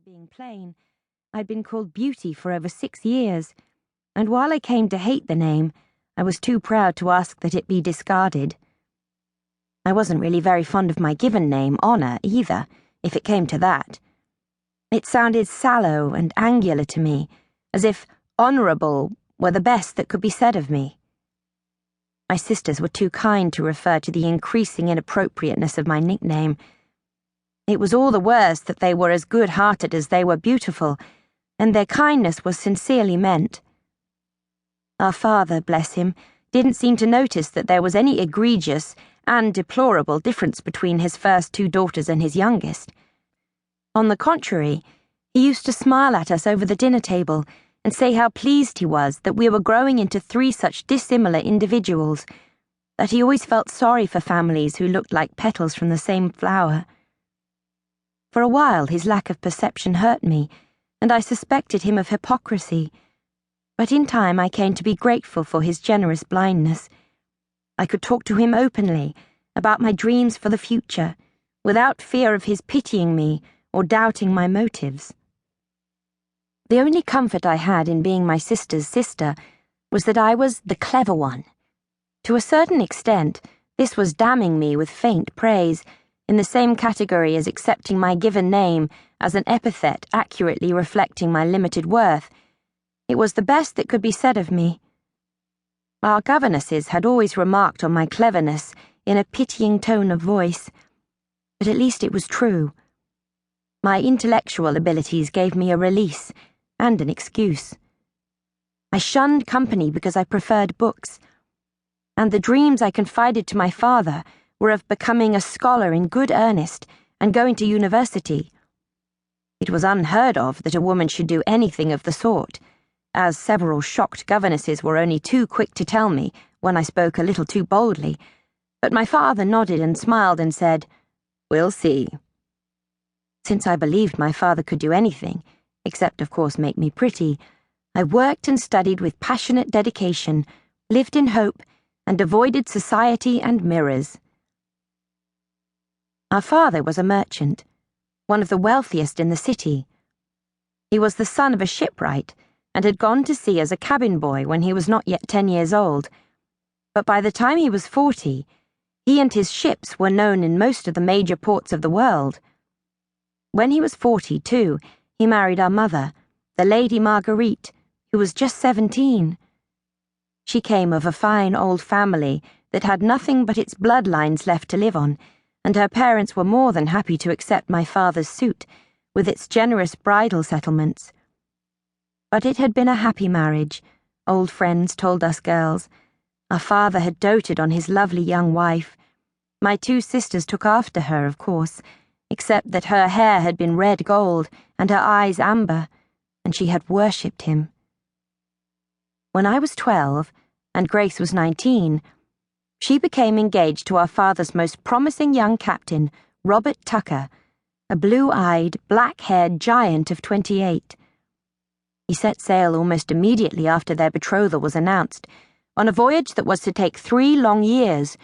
being plain, I'd been called Beauty for over 6 years, and while I came to hate the name, I was too proud to ask that it be discarded. I wasn't really very fond of my given name, Honor, either, if it came to that. It sounded sallow and angular to me, as if honourable were the best that could be said of me. My sisters were too kind to refer to the increasing inappropriateness of my nickname. It was all the worse that they were as good-hearted as they were beautiful, and their kindness was sincerely meant. Our father, bless him, didn't seem to notice that there was any egregious and deplorable difference between his first 2 daughters and his youngest. On the contrary, he used to smile at us over the dinner table and say how pleased he was that we were growing into 3 such dissimilar individuals, that he always felt sorry for families who looked like petals from the same flower. For a while his lack of perception hurt me, and I suspected him of hypocrisy, but in time I came to be grateful for his generous blindness. I could talk to him openly about my dreams for the future, without fear of his pitying me or doubting my motives. The only comfort I had in being my sister's sister was that I was the clever one. To a certain extent, this was damning me with faint praise, in the same category as accepting my given name as an epithet accurately reflecting my limited worth. It was the best that could be said of me. Our governesses had always remarked on my cleverness in a pitying tone of voice, but at least it was true. My intellectual abilities gave me a release and an excuse. I shunned company because I preferred books, and the dreams I confided to my father were of becoming a scholar in good earnest and going to university. It was unheard of that a woman should do anything of the sort, as several shocked governesses were only too quick to tell me when I spoke a little too boldly, but my father nodded and smiled and said, "We'll see." Since I believed my father could do anything, except of course make me pretty, I worked and studied with passionate dedication, lived in hope, and avoided society and mirrors. Our father was a merchant, one of the wealthiest in the city. He was the son of a shipwright and had gone to sea as a cabin boy when he was not yet 10 years old. But by the time he was 40, he and his ships were known in most of the major ports of the world. When he was 40, too, he married our mother, the Lady Marguerite, who was just 17. She came of a fine old family that had nothing but its bloodlines left to live on, and her parents were more than happy to accept my father's suit, with its generous bridal settlements. But it had been a happy marriage, old friends told us girls. Our father had doted on his lovely young wife. My 2 sisters took after her, of course, except that her hair had been red gold and her eyes amber, and she had worshipped him. When I was 12, and Grace was 19, she became engaged to our father's most promising young captain, Robert Tucker, a blue-eyed, black-haired giant of 28. He set sail almost immediately after their betrothal was announced, on a voyage that was to take 3 long years,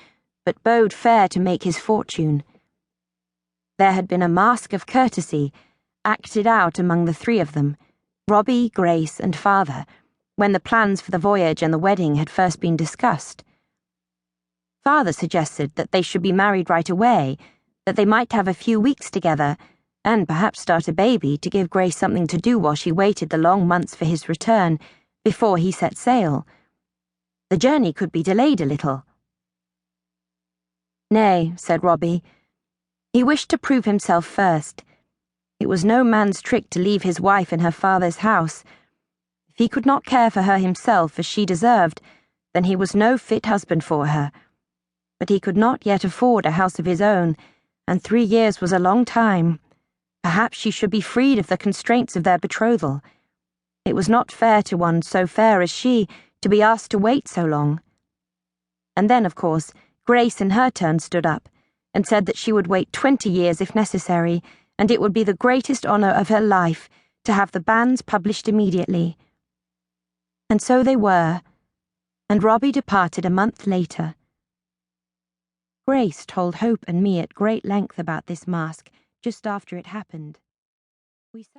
but bode fair to make his fortune. There had been a mask of courtesy acted out among the 3 of them, Robbie, Grace, and father, when the plans for the voyage and the wedding had first been discussed. Father suggested that they should be married right away, that they might have a few weeks together, and perhaps start a baby to give Grace something to do while she waited the long months for his return, before he set sail. The journey could be delayed a little. "Nay," said Robbie. He wished to prove himself first. It was no man's trick to leave his wife in her father's house. If he could not care for her himself as she deserved, then he was no fit husband for her. But he could not yet afford a house of his own, and 3 years was a long time. Perhaps she should be freed of the constraints of their betrothal. It was not fair to one so fair as she to be asked to wait so long. And then, of course, Grace in her turn stood up and said that she would wait 20 years if necessary, and it would be the greatest honor of her life to have the banns published immediately. And so they were, and Robbie departed a month later. Grace told Hope and me at great length about this mask just after it happened.